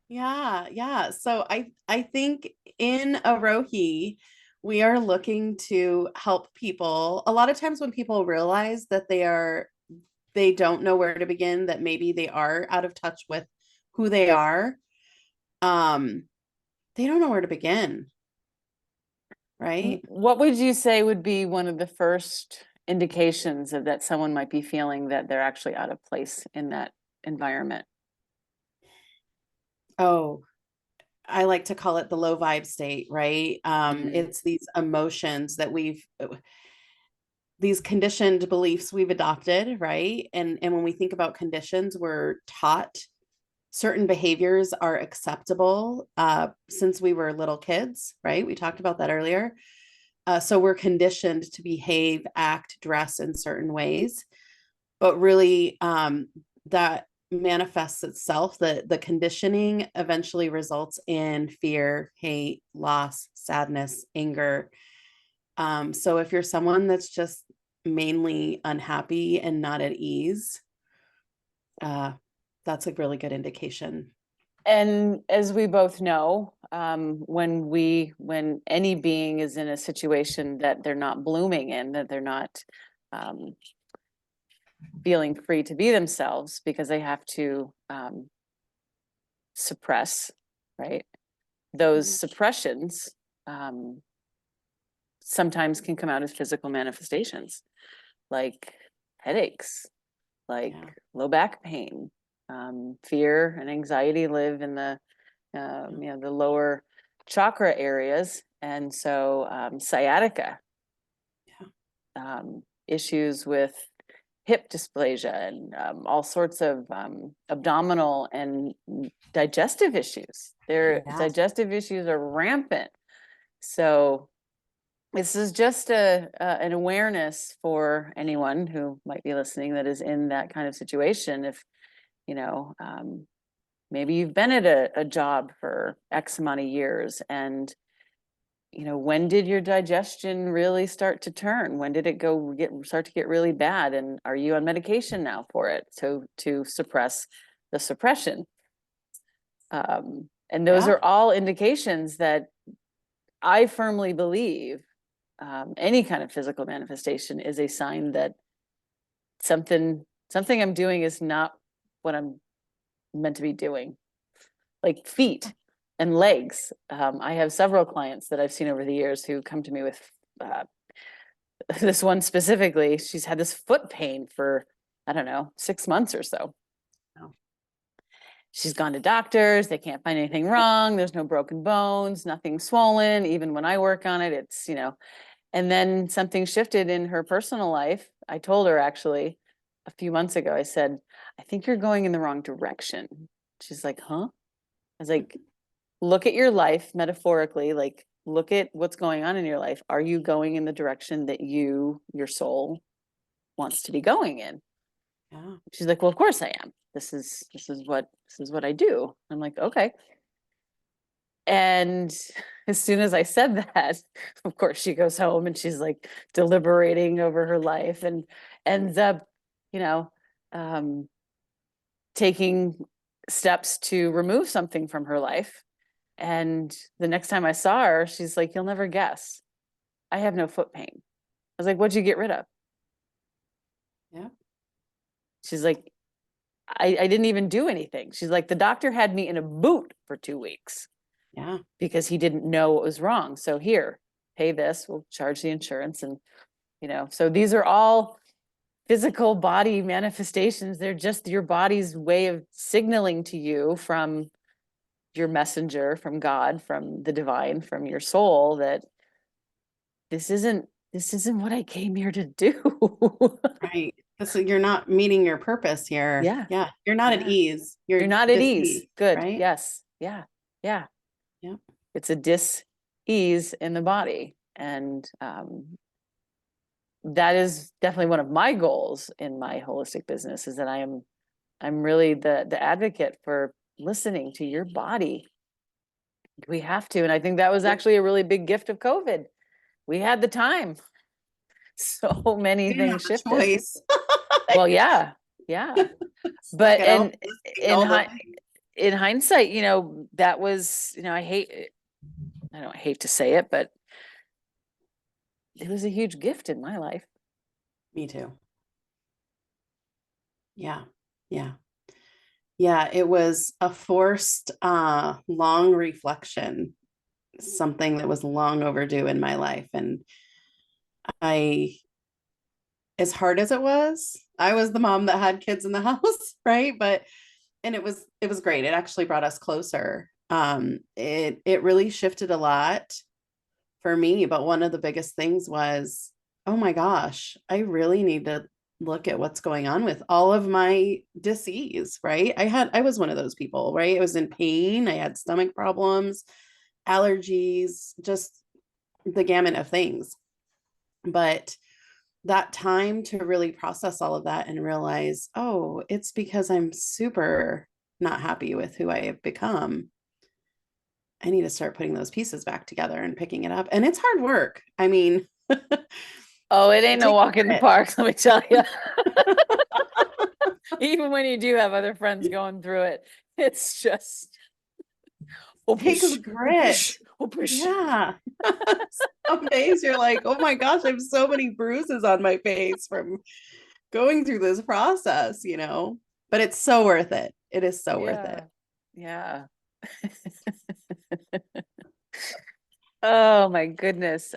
Yeah, yeah. So I think in Arohi, we are looking to help people. A lot of times when people realize that they don't know where to begin, that maybe they are out of touch with who they are, um, they don't know where to begin, right? What would you say would be one of the first indications of that someone might be feeling that they're actually out of place in that environment? Oh, I like to call it the low vibe state, right? Mm, It's these emotions that these conditioned beliefs we've adopted, right? And when we think about conditions, we're taught certain behaviors are acceptable since we were little kids, right? We talked about that earlier. So we're conditioned to behave, act, dress in certain ways, but really that manifests itself. The conditioning eventually results in fear, hate, loss, sadness, anger. So if you're someone that's just mainly unhappy and not at ease, uh, that's a really good indication. And as we both know, when any being is in a situation that they're not blooming in, that they're not um, feeling free to be themselves because they have to suppress, right? Those Mhm. suppressions sometimes can come out as physical manifestations, like headaches, like Yeah. low back pain, fear and anxiety live in the the lower chakra areas, and so sciatica, Yeah. issues with hip dysplasia, and all sorts of abdominal and digestive issues. Their Yeah. digestive issues are rampant. So this is just an awareness for anyone who might be listening that is in that kind of situation. If you know, maybe you've been at a job for X amount of years, and when did your digestion really start to turn? When did it start to get really bad? And are you on medication now for it? So to suppress the suppression. And those Yeah. are all indications that I firmly believe any kind of physical manifestation is a sign that something I'm doing is not what I'm meant to be doing. Like feet and legs. I have several clients that I've seen over the years who come to me with this one specifically. She's had this foot pain for, I don't know, 6 months or so. she's gone to doctors, they can't find anything wrong, there's no broken bones, nothing swollen. Even when I work on it, it's, and then something shifted in her personal life. I told her actually a few months ago, I said, I think you're going in the wrong direction. She's like, huh? I was like, look at your life metaphorically, like look at what's going on in your life. Are you going in the direction that your soul wants to be going in? Yeah. She's like, well, of course I am. This is what I do. I'm like, okay. And as soon as I said that, of course, she goes home and she's like deliberating over her life and ends up, you know, um, taking steps to remove something from her life. And the next time I saw her, she's like, you'll never guess. I have no foot pain. I was like, what'd you get rid of? Yeah. She's like, I didn't even do anything. She's like, the doctor had me in a boot for 2 weeks Yeah. because he didn't know what was wrong. So here, pay this, we'll charge the insurance. And, so these are all physical body manifestations. They're just your body's way of signaling to you from your messenger, from God, from the divine, from your soul that this isn't what I came here to do. Right. So you're not meeting your purpose here. Yeah. Yeah. You're not at Yeah. ease. You're You're not at ease. dis-ease, Good. right? Yes. Yeah. Yeah. Yeah. It's a dis-ease in the body. And that is definitely one of my goals in my holistic business is that I'm really the advocate for listening to your body. We have to. And I think that was actually a really big gift of COVID. We had the time. So many You didn't things have a shifted. choice. Well, yeah. Yeah. Stuck But at home, and listening to in all the hi- things. in hindsight, that was, I don't hate to say it, but it was a huge gift in my life. Me too. Yeah. Yeah. Yeah. It was a forced, long reflection, something that was long overdue in my life. And I, as hard as it was, I was the mom that had kids in the house, right? But and it was great. It actually brought us closer. It really shifted a lot for me, but one of the biggest things was, oh my gosh, I really need to look at what's going on with all of my disease, right? I was one of those people, right? I was in pain, I had stomach problems, allergies, just the gamut of things. But that time to really process all of that and realize, oh, it's because I'm super not happy with who I have become. I need to start putting those pieces back together and picking it up. And it's hard work. I mean, Oh, it ain't it no takes walk in the grit. park, let me tell you. Even when you do have other friends going through it, it's just It takes whoopish, grit. whoopish, whoopish. Yeah. Some days you're like, oh my gosh, I have so many bruises on my face from going through this process. But it's so worth it. It is so worth it. Yeah. Yeah. Oh my goodness.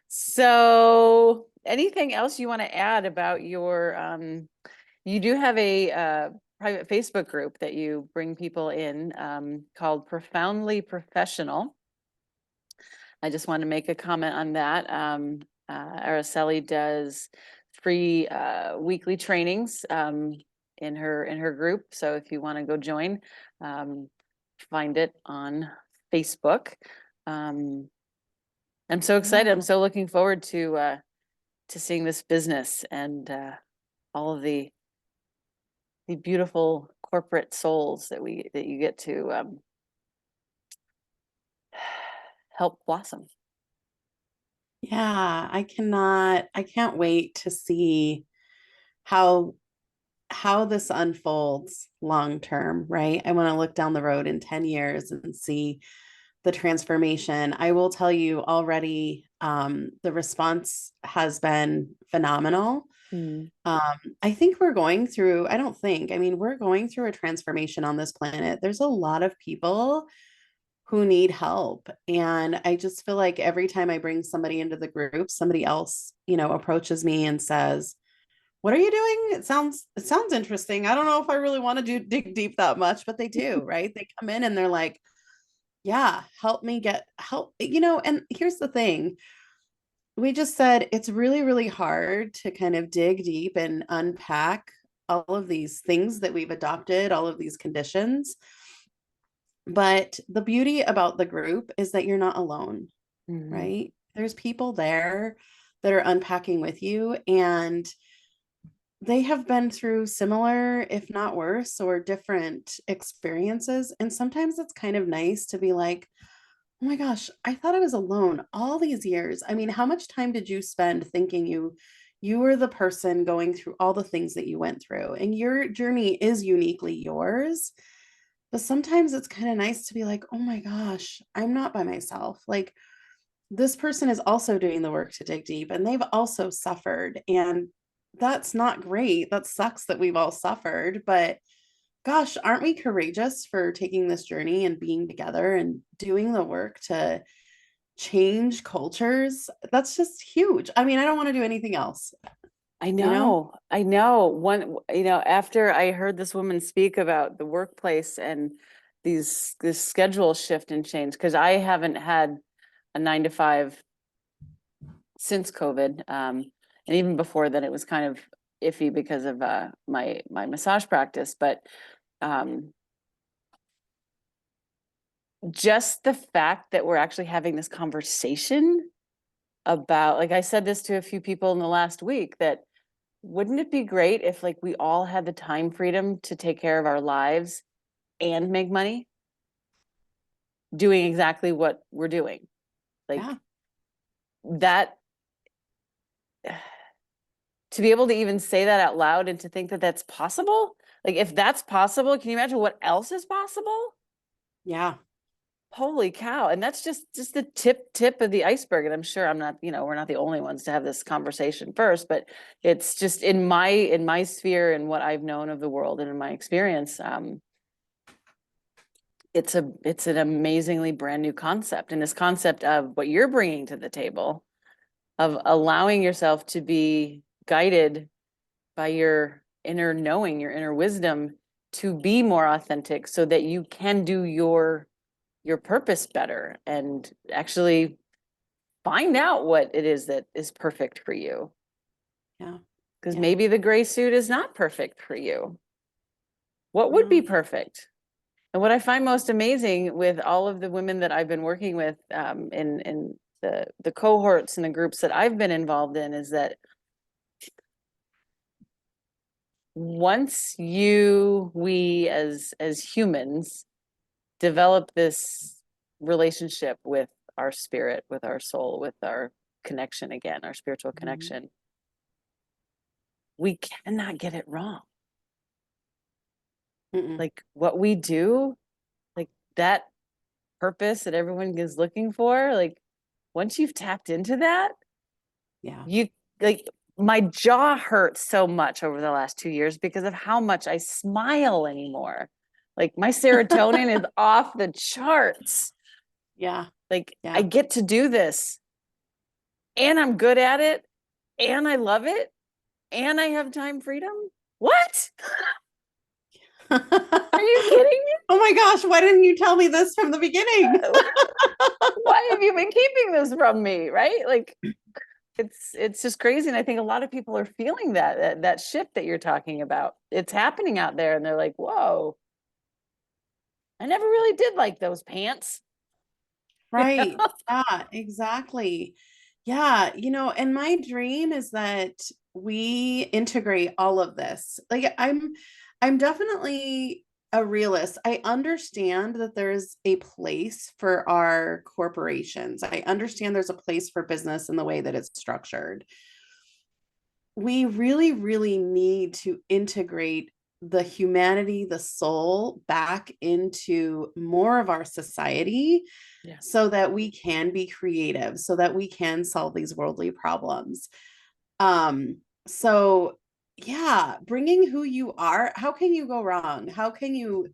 So anything else you want to add about you do have a private Facebook group that you bring people in called Profoundly Professional. I just want to make a comment on that. Araceli does free weekly trainings in her group. So if you want to go join, um, find it on Facebook. Um, I'm so excited. I'm Yeah. so looking forward to seeing this business and all of the beautiful corporate souls that you get to help blossom. Yeah, I can't wait to see how this unfolds long term, right? I want to look down the road in 10 years and see the transformation. I will tell you already, the response has been phenomenal. Mm. I think we're going through, I don't think, I mean, we're going through a transformation on this planet. There's a lot of people who need help. And I just feel like every time I bring somebody into the group, somebody else, approaches me and says, what are you doing? It sounds interesting. I don't know if I really want to dig deep that much, but they do, right? They come in and they're like, yeah, help me get help. And here's the thing. We just said it's really, really hard to kind of dig deep and unpack all of these things that we've adopted, all of these conditions. But the beauty about the group is that you're not alone, Mhm. right? There's people there that are unpacking with you, and they have been through similar, if not worse, or different experiences. And sometimes it's kind of nice to be like, oh my gosh, I thought I was alone all these years. I mean, how much time did you spend thinking you were the person going through all the things that you went through? And your journey is uniquely yours. But sometimes it's kind of nice to be like, oh my gosh, I'm not by myself. Like this person is also doing the work to dig deep and they've also suffered. And that's not great. That sucks that we've all suffered. But gosh, aren't we courageous for taking this journey and being together and doing the work to change cultures? That's just huge. I mean, I don't want to do anything else, I you know? know, I know. After I heard this woman speak about the workplace and this schedule shift and change, because I haven't had a 9 to 5 since COVID. And even before then, it was kind of iffy because of my massage practice. But um, just the fact that we're actually having this conversation about, like I said this to a few people in the last week, that wouldn't it be great if like we all had the time freedom to take care of our lives and make money doing exactly what we're doing? Yeah. Like that, to be able to even say that out loud and to think that that's possible. Like if that's possible, can you imagine what else is possible? Yeah. Holy cow. And that's just the tip of the iceberg. And I'm sure I'm not, we're not the only ones to have this conversation first, but it's just in my sphere and what I've known of the world and in my experience. It's an amazingly brand new concept. And this concept of what you're bringing to the table, of allowing yourself to be guided by your inner knowing, your inner wisdom, to be more authentic so that you can do your purpose better and actually find out what it is that is perfect for you. Yeah. Because Yeah. maybe the gray suit is not perfect for you. What would be No. perfect? And what I find most amazing with all of the women that I've been working with, in the cohorts and the groups that I've been involved in, is that once we as humans develop this relationship with our spirit, with our soul, with our connection again, our spiritual Mhm. connection, we cannot get it wrong. Mm-mm. Like what we do, like that purpose that everyone is looking for, like once you've tapped into that, Yeah. you like my jaw hurts so much over the last 2 years because of how much I smile anymore. Like my serotonin is off the charts. Yeah. Like I Yeah. get to do this and I'm good at it and I love it and I have time freedom. What? Are you kidding Oh my gosh, why didn't you tell me this from the beginning? me? Why have you been keeping this from me? Right? Like it's just crazy. And I think a lot of people are feeling that shift that you're talking about. It's happening out there and they're like, whoa, I never really did like those pants. Right. Yeah, exactly. Yeah, and my dream is that we integrate all of this. Like I'm definitely a realist. I understand that there's a place for our corporations. I understand there's a place for business in the way that it's structured. We really, really need to integrate the humanity, the soul back into more of our society Yeah. so that we can be creative, so that we can solve these worldly problems. So yeah, bringing who you are, how can you go wrong? How can you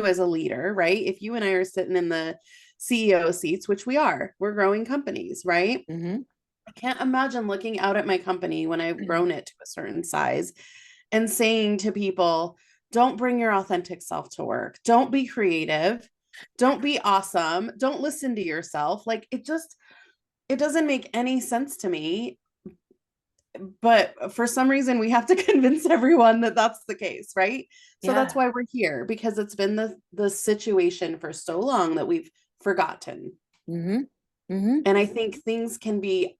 as a leader, right? If you and I are sitting in the CEO seats, which we are, we're growing companies, right? Mm-hmm. I can't imagine looking out at my company when I've grown it to a certain size and saying to people, don't bring your authentic self to work. Don't be creative. Don't be awesome. Don't listen to yourself. Like it doesn't make any sense to me. But for some reason, we have to convince everyone that that's the case, right? So that's Yeah. why we're here, because it's been the situation for so long that we've forgotten. Mm-hmm. Mm-hmm. And I think things can be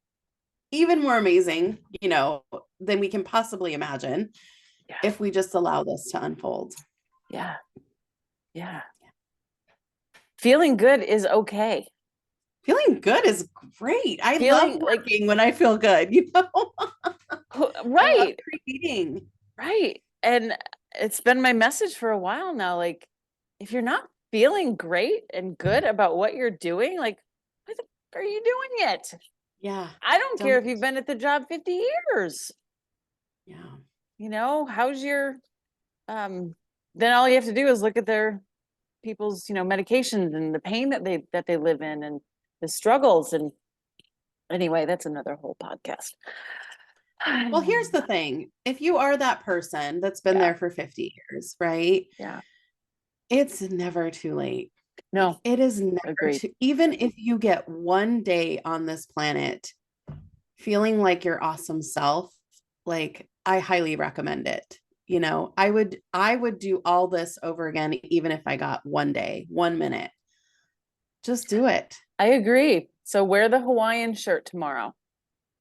even more amazing, than we can possibly imagine Yeah. if we just allow this to unfold. Yeah. Yeah. Feeling good is okay. Feeling good is great. I love Feeling like, working when I feel good, I love right, creating. right. And it's been my message for a while now. Like, if you're not feeling great and good about what you're doing, like, why the fuck are you doing it? Yeah. I don't care Don't. if you've been at the job 50 years. Yeah. How's your then all you have to do is look at their people's, medications and the pain that they live in and the struggles. And anyway, that's another whole podcast. Well, here's the thing. If you are that person that's been Yeah, there for 50 years, right? yeah. It's never too late. No, It is never agreed. too, even if you get one day on this planet feeling like your awesome self, like I highly recommend it. I would do all this over again, even if I got one day, 1 minute. Just do it. I agree. So wear the Hawaiian shirt tomorrow.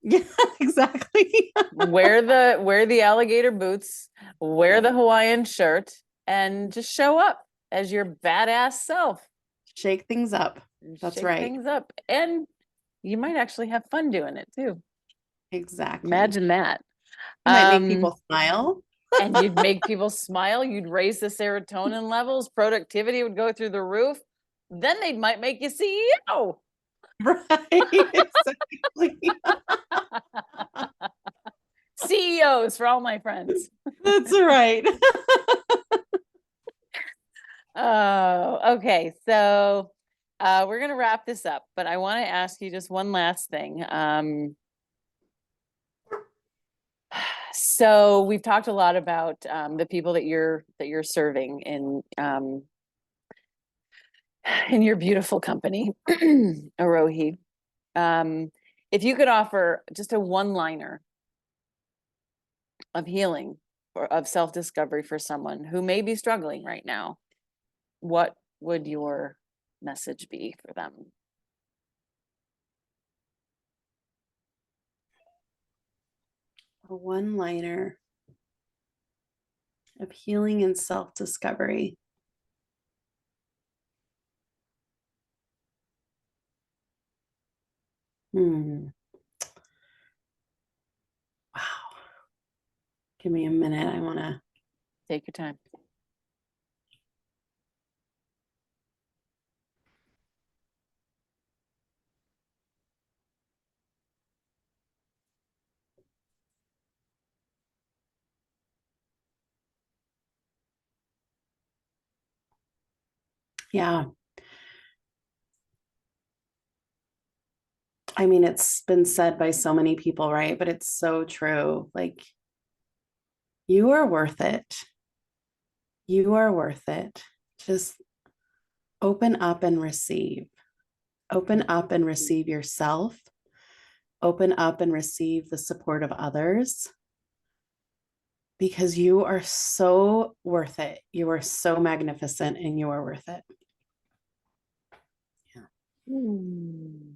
Yeah, exactly. Wear the alligator boots, wear the Yeah. Hawaiian shirt, and just show up as your badass self. Shake things up. That's Shake right. things up. And you might actually have fun doing it too. Exactly. Imagine that. You might make Um, people smile. and you'd make people smile, you'd raise the serotonin levels, productivity would go through the roof. Then they might make you CEO. Right. Exactly. CEOs for all my friends. That's right. Oh, okay. So we're gonna wrap this up, but I want to ask you just one last thing. So we've talked a lot about the people that you're serving in your beautiful company, Arohi. If you could offer just a one-liner of healing or of self-discovery for someone who may be struggling right now, what would your message be for them? A one-liner of healing and self-discovery. Hmm. Wow. Give me a minute. I want to. Take your time. Yeah. I mean, it's been said by so many people, right? But it's so true. Like, you are worth it. You are worth it. Just open up and receive. Open up and receive yourself. Open up and receive the support of others, because you are so worth it. You are so magnificent and you are worth it. Yeah. Hmm.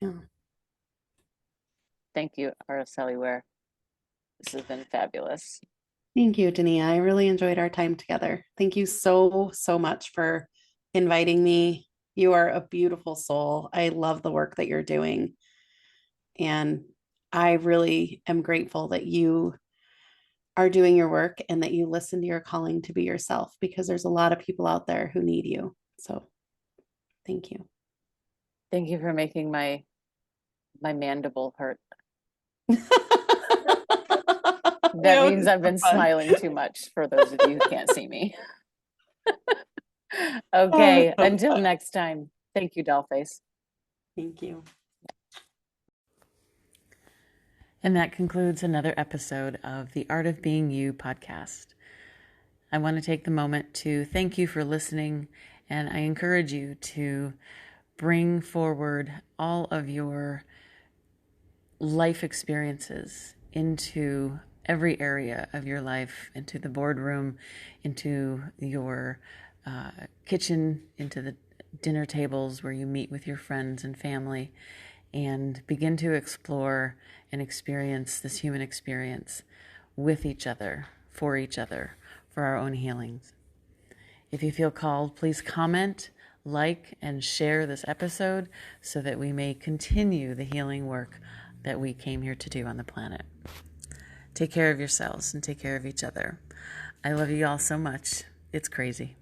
Yeah. Thank you, Araceli Wehr. This has been fabulous. Thank you, Dania. I really enjoyed our time together. Thank you so, so much for inviting me. You are a beautiful soul. I love the work that you're doing. And I really am grateful that you are doing your work and that you listen to your calling to be yourself, because there's a lot of people out there who need you. So thank you. Thank you for making my mandible hurt. We That always means I've have been fun. smiling too much for those of you who can't see me. Oh, Okay, so until fun. next time. Thank you, Dollface. Thank you. And that concludes another episode of the Art of Being You podcast. I want to take the moment to thank you for listening, and I encourage you to bring forward all of your life experiences into every area of your life, into the boardroom, into your kitchen, into the dinner tables where you meet with your friends and family, and begin to explore and experience this human experience with each other, for our own healings. If you feel called, please comment, like, and share this episode so that we may continue the healing work that we came here to do on the planet. Take care of yourselves and take care of each other. I love you all so much. It's crazy.